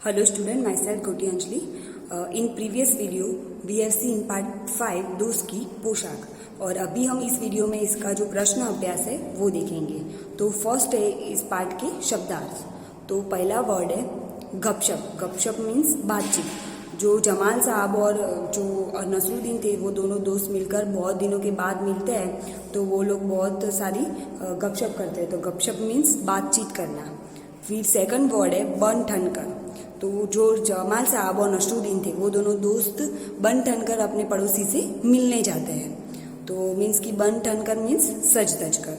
Hello student, myself Koti Anjali. In previous video we have seen part 5 दोस्त की पोशाक और अभी हम इस वीडियो में इसका जो प्रश्न अभ्यास है वो देखेंगे। तो फर्स्ट है इस पार्ट के शब्दार्थ। तो पहला वर्ड है गपशप। गपशप मीन्स बातचीत। जो जमाल साहब और जो नसरुद्दीन थे वो दोनों दोस्त मिलकर बहुत दिनों के बाद मिलते हैं तो वो लोग बहुत सारी गपशप करते हैं। तो गपशप मीन्स बातचीत करना। फिर सेकंड वर्ड है बन ठन कर। तो जो जमाल साहब और नसरुद्दीन थे वो दोनों दोस्त बन ठन कर अपने पड़ोसी से मिलने जाते हैं। तो मीन्स कि बन ठन कर मीन्स सज धज कर,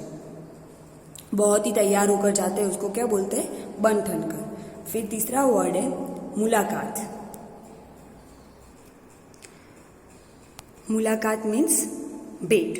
बहुत ही तैयार होकर जाते हैं, उसको क्या बोलते हैं, बन ठन कर। फिर तीसरा वर्ड है मुलाकात। मुलाकात मीन्स भेंट।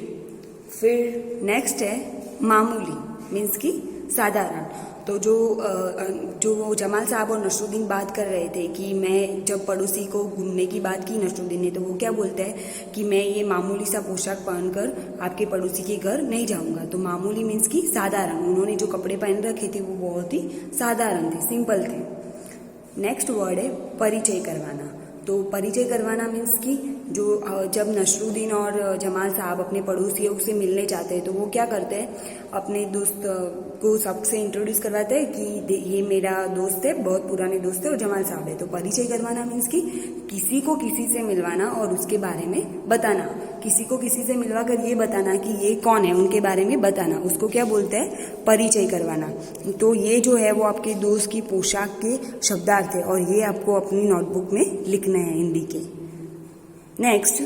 फिर नेक्स्ट है मामूली मीन्स की साधारण। तो जो वो जमाल साहब और नसरुद्दीन बात कर रहे थे कि मैं जब पड़ोसी को घूमने की बात की नसरुद्दीन ने, तो वो क्या बोलते हैं कि मैं ये मामूली सा पोशाक पहनकर आपके पड़ोसी के घर नहीं जाऊंगा। तो मामूली मीन्स की साधारण। उन्होंने जो कपड़े पहन रखे थे वो बहुत ही साधारण थे, सिंपल थे। नेक्स्ट वर्ड है परिचय करवाना। तो परिचय करवाना मीन्स कि जो जब नसरुद्दीन और जमाल साहब अपने पड़ोसियों से मिलने जाते हैं तो वो क्या करते हैं, अपने दोस्त को सबसे इंट्रोड्यूस करवाते हैं कि ये मेरा दोस्त है, बहुत पुराने दोस्त है और जमाल साहब है। तो परिचय करवाना मीन्स कि किसी को किसी से मिलवाना और उसके बारे में बताना। किसी को किसी से मिलवा कर ये बताना कि ये कौन है, उनके बारे में बताना, उसको क्या बोलते हैं, परिचय करवाना। तो ये जो है वो आपके दोस्त की पोशाक के शब्दार्थ है और ये आपको अपनी नोटबुक में लिखना है हिंदी के। नेक्स्ट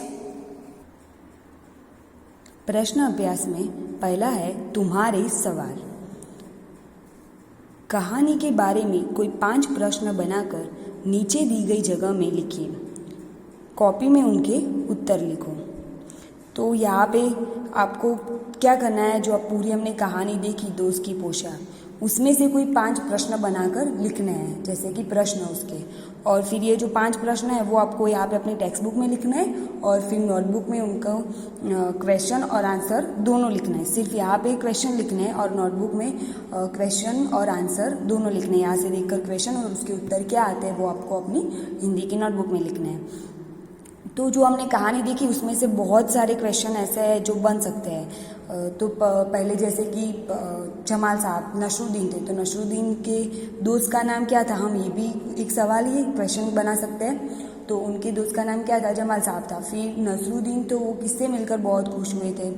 प्रश्न अभ्यास में पहला है तुम्हारे सवाल। कहानी के बारे में कोई 5 प्रश्न बनाकर नीचे दी गई जगह में लिखिए। कॉपी में उनके उत्तर लिखो। तो यहाँ पे आपको क्या करना है, जो आप पूरी हमने कहानी देखी दोस्त की पोशाक, उसमें से कोई 5 प्रश्न बनाकर लिखने हैं, जैसे कि प्रश्न उसके। और फिर ये जो 5 प्रश्न है वो आपको यहाँ पे अपनी टेक्स्ट बुक में लिखना है और फिर नोटबुक में उनको क्वेश्चन और आंसर दोनों लिखना है। सिर्फ यहाँ पे क्वेश्चन लिखने हैं और नोटबुक में क्वेश्चन और आंसर दोनों लिखने हैं। यहाँ से देखकर क्वेश्चन और उसके उत्तर क्या आते हैं वो आपको अपनी हिंदी की नोटबुक में लिखना है। तो जो हमने कहानी देखी उसमें से बहुत सारे क्वेश्चन ऐसे हैं जो बन सकते हैं। तो पहले जैसे कि जमाल साहब नसरुद्दीन थे, तो नसरुद्दीन के दोस्त का नाम क्या था, हम ये भी एक सवाल, ये क्वेश्चन बना सकते हैं। तो उनके दोस्त का नाम क्या था, जमाल साहब था। फिर नसरुद्दीन तो वो किससे मिलकर बहुत खुश हुए थे,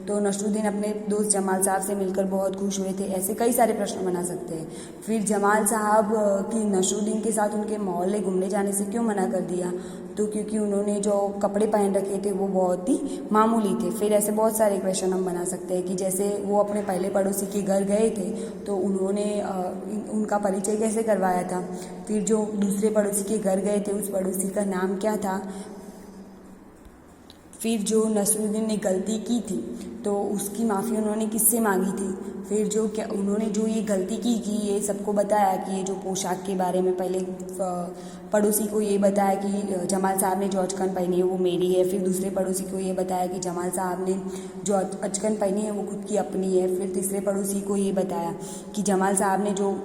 तो नसरुद्दीन अपने दोस्त जमाल साहब से मिलकर बहुत खुश हुए थे। ऐसे कई सारे प्रश्न बना सकते हैं। फिर जमाल साहब की नसरुद्दीन के साथ उनके मोहल्ले घूमने जाने से क्यों मना कर दिया, तो क्योंकि उन्होंने जो कपड़े पहन रखे थे वो बहुत ही मामूली थे। फिर ऐसे बहुत सारे क्वेश्चन हम बना सकते हैं कि जैसे वो अपने पहले पड़ोसी के घर गए थे तो उन्होंने उनका परिचय कैसे करवाया था। फिर जो दूसरे पड़ोसी के घर गए थे उस पड़ोसी का नाम क्या था। फिर जो नसरुद्दीन ने गलती की थी तो उसकी माफ़ी उन्होंने किससे मांगी थी। फिर जो क्या उन्होंने जो ये गलती की ये सबको बताया कि ये जो पोशाक के बारे में, पहले पड़ोसी को ये बताया कि जमाल साहब ने जो अचकन पहनी है वो मेरी है। फिर दूसरे पड़ोसी को ये बताया कि जमाल साहब ने जो अचकन पहनी है वो खुद की अपनी है। फिर तीसरे पड़ोसी को ये बताया कि जमाल साहब ने जो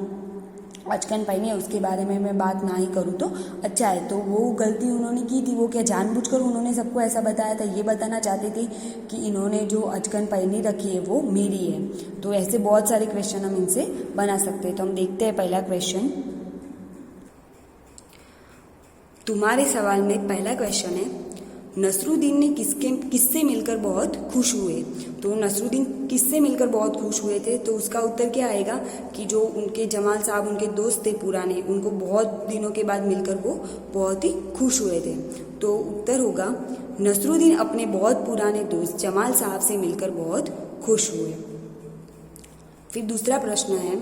अचकन पहनी है उसके बारे में मैं बात ना ही करूँ तो अच्छा है। तो वो गलती उन्होंने की थी, वो क्या जानबूझकर उन्होंने सबको ऐसा बताया था, ये बताना चाहते थे कि इन्होंने जो अचकन पहनी रखी है वो मेरी है। तो ऐसे बहुत सारे क्वेश्चन हम इनसे बना सकते हैं। तो हम देखते हैं पहला क्वेश्चन। तुम्हारे सवाल में पहला क्वेश्चन है नसरुद्दीन ने किससे मिलकर बहुत खुश हुए। तो नसरुद्दीन किससे मिलकर बहुत खुश हुए थे, तो उसका उत्तर क्या आएगा कि जो उनके जमाल साहब उनके दोस्त थे पुराने, उनको बहुत दिनों के बाद मिलकर वो बहुत ही खुश हुए थे। तो उत्तर होगा नसरुद्दीन अपने बहुत पुराने दोस्त जमाल साहब से मिलकर बहुत खुश हुए। फिर दूसरा प्रश्न है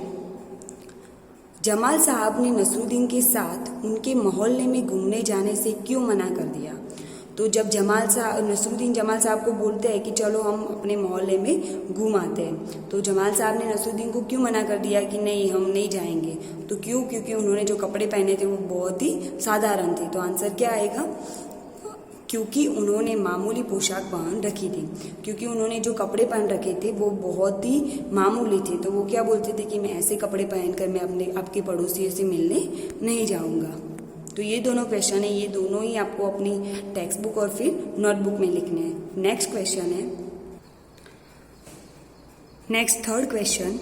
जमाल साहब ने नसरुद्दीन के साथ उनके मोहल्ले में घूमने जाने से क्यों मना कर दिया। तो जब नसरुद्दीन जमाल साहब को बोलते हैं कि चलो हम अपने मोहल्ले में घूम आते हैं, तो जमाल साहब ने नसरुद्दीन को क्यों मना कर दिया कि नहीं हम नहीं जाएंगे। तो क्यों, क्योंकि उन्होंने जो कपड़े पहने थे वो बहुत ही साधारण थे। तो आंसर क्या आएगा क्योंकि उन्होंने मामूली पोशाक पहन रखी थी। क्योंकि उन्होंने जो कपड़े पहन रखे थे वो बहुत ही मामूली थे, तो वो क्या बोलते थे कि मैं ऐसे कपड़े पहनकर मैं आपके पड़ोसियों से मिलने नहीं जाऊंगा। तो ये दोनों क्वेश्चन है, ये दोनों ही आपको अपनी टेक्स्ट बुक और फिर नोटबुक में लिखने हैं। नेक्स्ट क्वेश्चन है, नेक्स्ट थर्ड क्वेश्चन,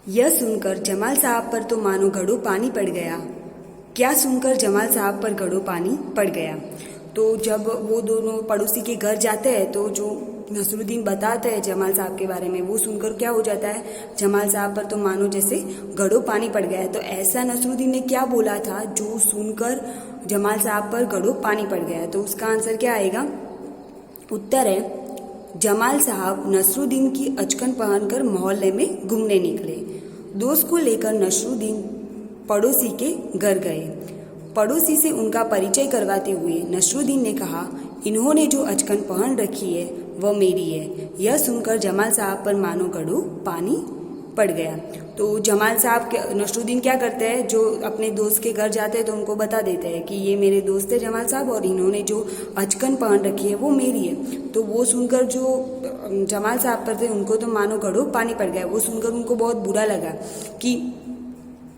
यह सुनकर जमाल साहब पर तो मानो घड़ों पानी पड़ गया। क्या सुनकर जमाल साहब पर घड़ों पानी पड़ गया? तो जब वो दोनों पड़ोसी के घर जाते हैं तो जो नसरुद्दीन बताते हैं जमाल साहब के बारे में, वो सुनकर क्या हो जाता है, जमाल साहब पर तो मानो जैसे घड़ों पानी पड़ गया है। तो ऐसा नसरुद्दीन ने क्या बोला था जो सुनकर जमाल साहब पर घड़ों पानी पड़ गया है? तो उसका आंसर क्या आएगा? उत्तर है, जमाल साहब नसरुद्दीन की अचकन पहनकर मोहल्ले में घूमने निकले। दोस्त को लेकर नसरुद्दीन पड़ोसी के घर गए। पड़ोसी से उनका परिचय करवाते हुए नसरुद्दीन ने कहा, इन्होंने जो अचकन पहन रखी है वह मेरी है। यह सुनकर जमाल साहब पर मानो घड़ों पानी पड़ गया। तो जमाल साहब नसरुद्दीन क्या करते हैं, जो अपने दोस्त के घर जाते हैं तो उनको बता देते हैं कि ये मेरे दोस्त है जमाल साहब और इन्होंने जो अचकन पहन रखी है वो मेरी है। तो वो सुनकर जो जमाल साहब पर थे उनको तो मानो घड़ों पानी पड़ गया। वो सुनकर उनको बहुत बुरा लगा कि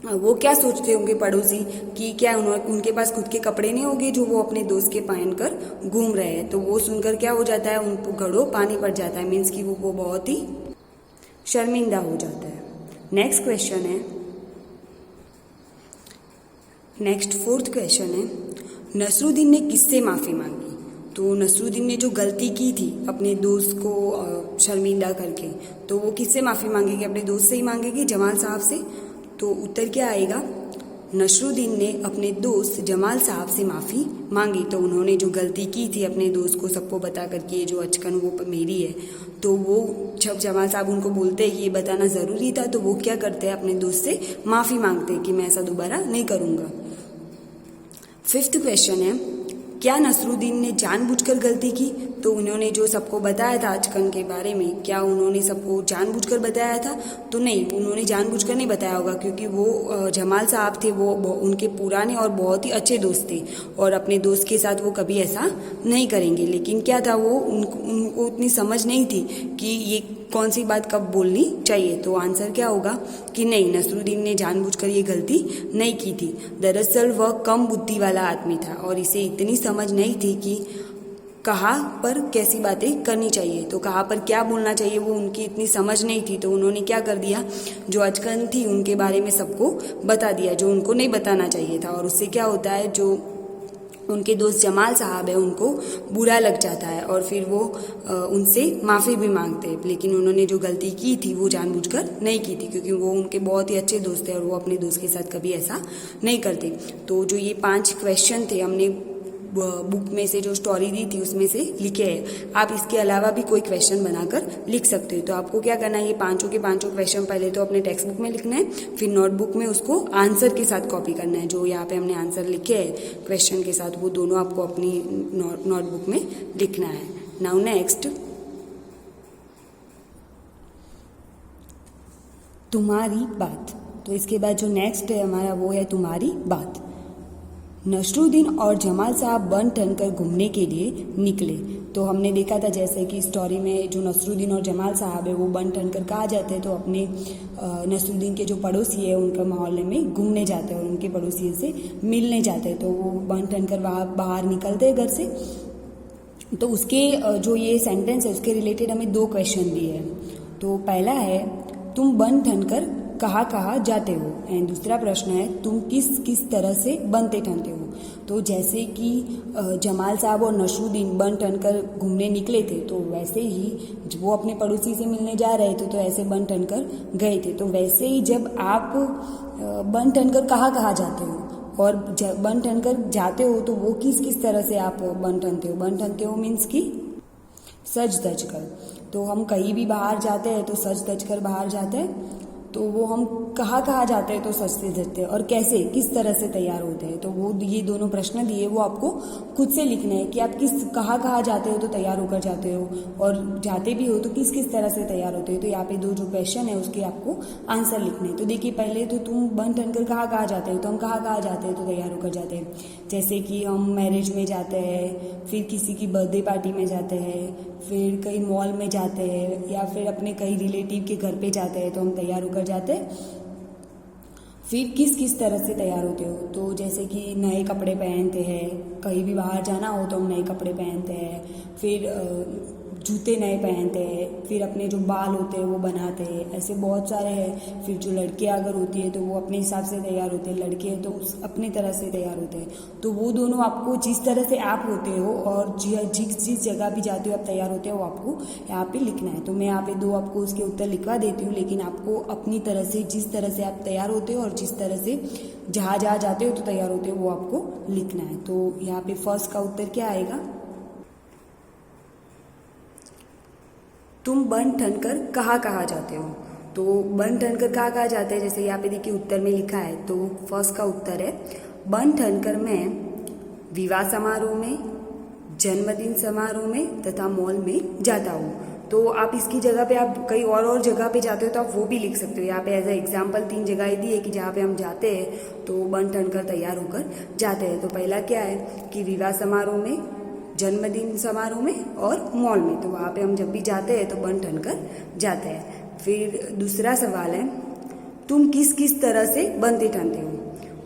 वो क्या सोचते होंगे पड़ोसी कि क्या उनके पास खुद के कपड़े नहीं होंगे जो वो अपने दोस्त के पहनकर घूम रहे हैं। तो वो सुनकर क्या हो जाता है, उनको घड़ों पानी पड़ जाता है, मीन्स कि वो बहुत ही शर्मिंदा हो जाता है। नेक्स्ट क्वेश्चन है, नेक्स्ट फोर्थ क्वेश्चन है, नसरुद्दीन ने किससे माफ़ी मांगी? तो नसरुद्दीन ने जो गलती की थी अपने दोस्त को शर्मिंदा करके, तो वो किससे माफ़ी मांगेगी? अपने दोस्त से ही मांगेगी, जमाल साहब से। तो उत्तर क्या आएगा? नसरुद्दीन ने अपने दोस्त जमाल साहब से माफ़ी मांगी। तो उन्होंने जो गलती की थी अपने दोस्त को सबको बता करके ये जो अचकन वो मेरी है, तो वो जब जमाल साहब उनको बोलते हैं कि ये बताना ज़रूरी था, तो वो क्या करते हैं, अपने दोस्त से माफ़ी मांगते हैं कि मैं ऐसा दोबारा नहीं करूँगा। फिफ्थ क्वेश्चन है, क्या नसरुद्दीन ने जानबूझकर गलती की? तो उन्होंने जो सबको बताया था अचकन के बारे में, क्या उन्होंने सबको जानबूझकर बताया था? तो नहीं, उन्होंने जानबूझकर नहीं बताया होगा, क्योंकि वो जमाल साहब थे, वो उनके पुराने और बहुत ही अच्छे दोस्त थे और अपने दोस्त के साथ वो कभी ऐसा नहीं करेंगे। लेकिन क्या था, वो उनको उतनी समझ नहीं थी कि ये कौन सी बात कब बोलनी चाहिए। तो आंसर क्या होगा कि नहीं, नसरुद्दीन ने जानबूझकर ये गलती नहीं की थी। दरअसल वह कम बुद्धि वाला आदमी था और इसे इतनी समझ नहीं थी कि कहाँ पर कैसी बातें करनी चाहिए, तो कहाँ पर क्या बोलना चाहिए वो उनकी इतनी समझ नहीं थी। तो उन्होंने क्या कर दिया, जो अचकन थी उनके बारे में सबको बता दिया जो उनको नहीं बताना चाहिए था। और उससे क्या होता है, जो उनके दोस्त जमाल साहब है उनको बुरा लग जाता है और फिर वो उनसे माफ़ी भी मांगते हैं। लेकिन उन्होंने जो गलती की थी वो जानबूझकर नहीं की थी, क्योंकि वो उनके बहुत ही अच्छे दोस्त थे और वो अपने दोस्त के साथ कभी ऐसा नहीं करते। तो जो ये 5 क्वेश्चन थे हमने बुक में से जो स्टोरी दी थी उसमें से लिखे हैं। आप इसके अलावा भी कोई क्वेश्चन बनाकर लिख सकते हो। तो आपको क्या करना है, ये पांचों के पांचों क्वेश्चन पहले तो अपने टेक्स्ट बुक में लिखना है, फिर नोटबुक में उसको आंसर के साथ कॉपी करना है। जो यहाँ पे हमने आंसर लिखे हैं क्वेश्चन के साथ, वो दोनों आपको अपनी नोटबुक में लिखना है। नाउ नेक्स्ट, तुम्हारी बात। तो इसके बाद जो नेक्स्ट है हमारा वो है तुम्हारी बात। नसरुद्दीन और जमाल साहब बन ठन कर घूमने के लिए निकले। तो हमने देखा था जैसे कि स्टोरी में जो नसरुद्दीन और जमाल साहब है वो बन ठन कर कहाँ जाते हैं, तो अपने नसरुद्दीन के जो पड़ोसी है उनका मोहल्ले में घूमने जाते हैं और उनके पड़ोसियों से मिलने जाते हैं। तो वो बन ठन कर बाहर निकलते हैं घर से। तो उसके जो ये सेंटेंस है उसके रिलेटेड हमें 2 क्वेश्चन दिए हैं। तो पहला है, तुम बन ठन कर कहाँ कहाँ जाते हो, एंड दूसरा प्रश्न है, तुम किस किस तरह से बनते ठनते हो। तो जैसे कि जमाल साहब और नसरुद्दीन बन ठन कर घूमने निकले थे, तो वैसे ही वो अपने पड़ोसी से मिलने जा रहे थे तो ऐसे बन ठन कर गए थे। तो वैसे ही जब आप बन ठन कर कहाँ कहाँ जाते हो और बन ठन कर जाते हो तो वो किस किस तरह से आप बन ठनते हो। बन ठनते हो मीन्स कि सज धज कर। तो हम कहीं भी बाहर जाते हैं तो सज धज कर बाहर जाते हैं। तो वो हम कहाँ कहाँ जाते हैं तो सस्ते सस्ते और कैसे किस तरह से तैयार होते हैं, तो वो ये दोनों प्रश्न दिए वो आपको खुद से लिखने हैं कि आप कहाँ कहाँ जाते हो तो तैयार होकर जाते हो, और जाते भी हो तो किस किस तरह से तैयार होते हो। तो यहाँ पे दो जो क्वेश्चन है उसके आपको आंसर लिखने हैं। तो देखिए पहले तो तुम बन ठन कर कहाँ कहाँ जाते हो, तो हम कहाँ कहाँ जाते हैं तो तैयार होकर जाते हैं, जैसे कि हम मैरिज में जाते हैं, फिर किसी की बर्थडे पार्टी में जाते हैं, फिर कहीं मॉल में जाते हैं, या फिर अपने कहीं रिलेटिव के घर पे जाते हैं तो हम तैयार होकर जाते हैं। फिर किस किस तरह से तैयार होते हो, तो जैसे कि नए कपड़े पहनते हैं, कहीं भी बाहर जाना हो तो हम नए कपड़े पहनते हैं, फिर जूते नए पहनते हैं, फिर अपने जो बाल होते हैं वो बनाते हैं, ऐसे बहुत सारे हैं। फिर जो लड़कियां अगर होती है तो वो अपने हिसाब से तैयार होते हैं, लड़के हैं तो अपनी तरह से तैयार होते हैं। तो वो दोनों आपको जिस तरह से आप होते हो और जिस जगह भी जाते हो आप तैयार होते हो वो आपको यहाँ पे लिखना है। तो मैं यहाँ पे दो आपको उसके उत्तर लिखवा देती हूँ, लेकिन आपको अपनी तरह से जिस तरह से आप तैयार होते हो और जिस तरह से जहाँ जहाँ जाते हो तो तैयार होते हो वो आपको लिखना है। तो यहाँ पे फर्स्ट का उत्तर क्या आएगा, तुम बन ठन कर कहाँ कहाँ जाते हो। तो बन ठन कर कहाँ कहाँ जाते हैं, जैसे यहाँ पे देखिए उत्तर में लिखा है, तो फर्स्ट का उत्तर है बन ठन कर मैं विवाह समारोह में, जन्मदिन समारोह में तथा मॉल में जाता हूँ। तो आप इसकी जगह पे आप कई और जगह पे जाते हो तो आप वो भी लिख सकते हो। यहाँ पे एज ए एग्जाम्पल 3 जगह दी है कि जहाँ पे हम जाते हैं तो बन ठन कर तैयार होकर जाते हैं। तो पहला क्या है कि विवाह समारोह में, जन्मदिन समारोह में और मॉल में, तो वहाँ पे हम जब भी जाते हैं तो बन ठन कर जाते हैं। फिर दूसरा सवाल है तुम किस किस तरह से बनते ठनते हो,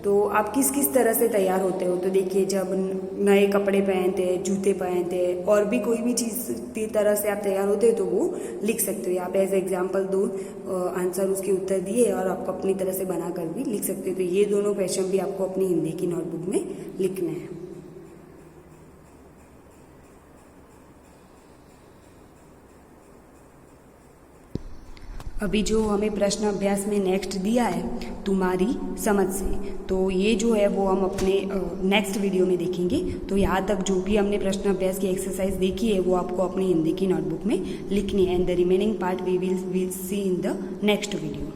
तो आप किस किस तरह से तैयार होते हो। तो देखिए जब नए कपड़े पहनते हैं, जूते पहनते हैं और भी कोई भी चीज़ की तरह से आप तैयार होते हो तो वो लिख सकते हो। यहाँ पे एज एग्जाम्पल 2 आंसर उसके उत्तर दिए और आप अपनी तरह से बनाकर भी लिख सकते हो। तो ये दोनों क्वेश्चन भी आपको अपनी हिंदी की नोटबुक में लिखने हैं। अभी जो हमें प्रश्न अभ्यास में नेक्स्ट दिया है तुम्हारी समझ से, तो ये जो है वो हम अपने नेक्स्ट वीडियो में देखेंगे। तो यहाँ तक जो भी हमने प्रश्न अभ्यास की एक्सरसाइज देखी है वो आपको अपनी हिंदी की नोटबुक में लिखनी है, and the remaining part we will see in the next video.